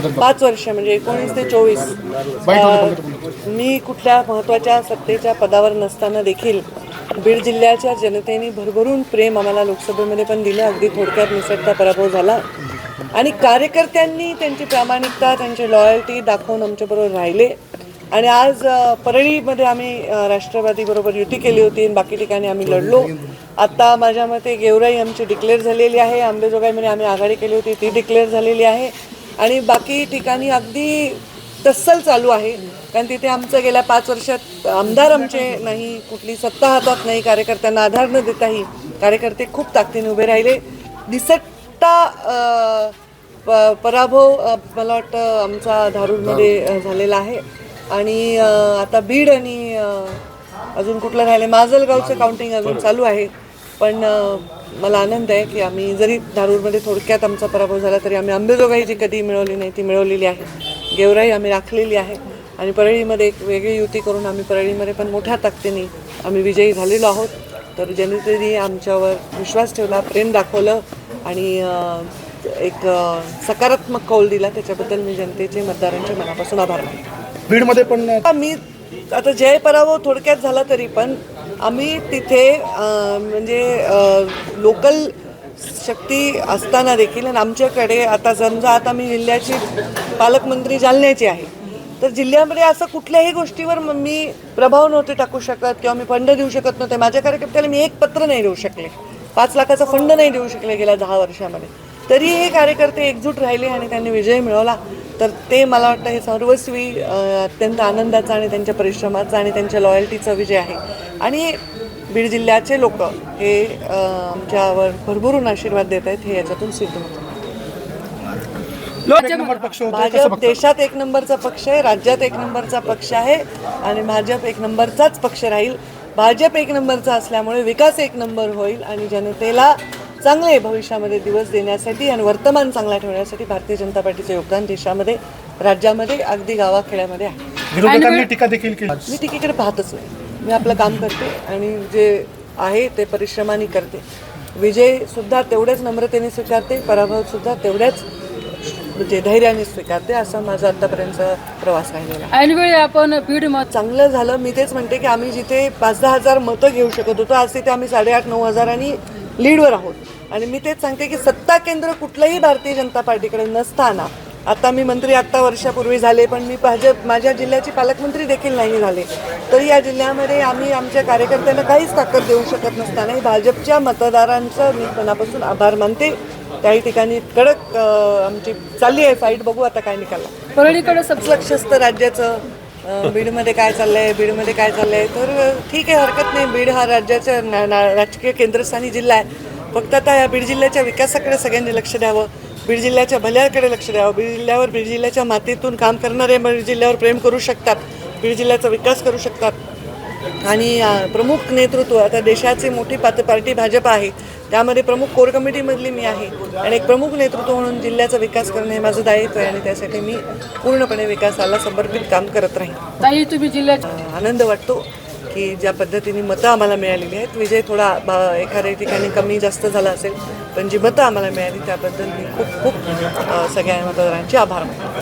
5 वर्ष म्हणजे 19 ते 24 मी कुठल्या महत्त्वाच्या सत्तेच्या पदावर नसताना देखील बीड जिल्ह्याच्या जनतेने भरभरून प्रेम आम्हाला लोकसभेमध्ये पण दिलं. अगदी थोडक्यात निसटता पराभव झाला आणि कार्यकर्त्यांनी त्यांची प्रामाणिकता त्यांची लॉयल्टी दाखवून आमच्याबरोबर राहिले आणि आज परळीमध्ये आम्ही राष्ट्रवादीबरोबर युती केली होती आणि बाकी ठिकाणी आम्ही लढलो. आता माझ्या मते गेवराई आमची डिक्लेअर झालेली आहे. अंबेजोगाईमध्ये आम्ही आघाडी केली होती ती डिक्लेअर झालेली आहे आणि बाकी ठिकाणी अगदी तस्सल चालू आहे. कारण तिथे आमचं गेल्या 5 वर्षात आमदार आमचे नाही, कुठली सत्ता हातात नाही, कार्यकर्त्यांना आधार न देताही कार्यकर्ते खूप ताकदीने उभे राहिले. दिसट्टा पराभव मला वाटतं आमचा धारूरमध्ये झालेला आहे आणि आता बीड आणि अजून कुठलं राहिले माजलगावचं काउंटिंग अजून चालू आहे. पण मला आनंद आहे की आम्ही जरी धारूरमध्ये थोडक्यात आमचा पराभव झाला तरी आम्ही अंबेजोगाई जी कधी मिळवली नाही ती मिळवलेली आहे. गेवराई आम्ही राखलेली आहे आणि परळीमध्ये एक वेगळी युती करून आम्ही परळीमध्ये पण मोठ्या ताकदीने आम्ही विजयी झालेलो आहोत. तर जनतेने आमच्यावर विश्वास ठेवला, प्रेम दाखवलं आणि एक सकारात्मक कौल दिला. त्याच्याबद्दल मी जनतेचे मतदारांचे मनापासून आभार मानतो. बीडमध्ये पण मी आता जय पराभव थोडक्यात झाला तरी पण आम्ही तिथे म्हणजे लोकल शक्ती असताना देखील आणि आमच्याकडे आता समजा आता मी जिल्ह्याची पालकमंत्री जालन्याची आहे तर जिल्ह्यामध्ये असं कुठल्याही गोष्टीवर मी प्रभाव नव्हते टाकू शकत किंवा मी फंड देऊ शकत नव्हते. माझ्या कार्यकर्त्याला मी एक पत्र नाही देऊ शकले, 5 लाखाचा फंड नाही देऊ शकले गेल्या 10 वर्षामध्ये. तरी हे कार्यकर्ते एकजूट राहिले आणि त्यांनी विजय मिळवला. तर ते मला वाटतं हे सर्वस्वी अत्यंत आनंदाचा आणि त्यांच्या परिश्रमाचा आणि त्यांच्या लॉयल्टीचा विजय आहे. आणि बीड जिल्ह्याचे लोक हे आमच्यावर भरभरून आशीर्वाद देत आहेत हे याच्यातून सिद्ध होतं. भाजप देशात 1 नंबरचा पक्ष आहे, राज्यात 1 नंबरचा पक्ष आहे आणि भाजप 1 नंबरचाच पक्ष राहील. भाजप 1 नंबरचा असल्यामुळे विकास 1 नंबर होईल आणि जनतेला चांगले भविष्यामध्ये दिवस देण्यासाठी आणि वर्तमान चांगला ठेवण्यासाठी भारतीय जनता पार्टीचं योगदान देशामध्ये राज्यामध्ये अगदी गावाखेड्यामध्ये आहे. विरोधकांनी टीका देखील केली. मी टीकेकडे पाहतच नाही. मी आपलं काम करते आणि जे आहे ते परिश्रमाने करते. विजय सुद्धा तेवढ्याच नम्रतेने स्वीकारते, पराभव सुद्धा तेवढ्याच म्हणजे धैर्याने स्वीकारते. असा माझा आतापर्यंतचा प्रवास राहिलेला आहे. ऐनवेळी आपण बीड चांगलं झालं. मी तेच म्हणते की आम्ही जिथे 5-10 हजार मतं घेऊ शकत होतो आज तिथे आम्ही 8,500-9 हजारांनी लीडवर आहोत. आणि मी तेच सांगते की सत्ता केंद्र कुठलंही भारतीय जनता पार्टीकडे नसताना आता मी मंत्री आत्ता वर्षापूर्वी झाले पण मी माझ्या जिल्ह्याची पालकमंत्री देखील नाही झाले तरी या जिल्ह्यामध्ये आम्ही आमच्या कार्यकर्त्यांना काहीच ताकद देऊ शकत नसतानाही भाजपच्या मतदारांचं मी मनापासून आभार मानते. काही ठिकाणी कडक आमची चालली आहे फाईट. बघू आता काय निकाला. परळीकडे लक्ष असतं राज्याचं बीडमध्ये काय चाललंय, बीडमध्ये काय चाललंय. तर ठीक आहे, हरकत नाही. बीड हा राज्याचं राजकीय केंद्रस्थानी जिल्हा आहे. फक्त आता या बीड जिल्ह्याच्या विकासाकडे सगळ्यांनी लक्ष द्यावं, बीड जिल्ह्याच्या भल्याकडे लक्ष द्यावं. बीड जिल्ह्याच्या मातीतून काम करणारे बीड जिल्ह्यावर प्रेम करू शकतात, बीड जिल्ह्याचा विकास करू शकतात आणि प्रमुख नेतृत्व आता देशाची मोठी पार्टी भाजप आहे त्यामध्ये प्रमुख कोर कमिटीमधली मी आहे आणि एक प्रमुख नेतृत्व म्हणून जिल्ह्याचा विकास करणे हे माझं दायित्व आहे आणि त्यासाठी मी पूर्णपणे विकासाला समर्पित काम करत राहीन. ताई तुम्ही जिल्ह्यात आनंद वाटतो की ज्या पद्धतीने मतं आम्हाला मिळालेली आहेत. विजय थोडा एखाद्या ठिकाणी कमी जास्त झाला असेल पण जी मतं आम्हाला मिळाली त्याबद्दल मी खूप खूप सगळ्या मतदारांचे आभार मानतो.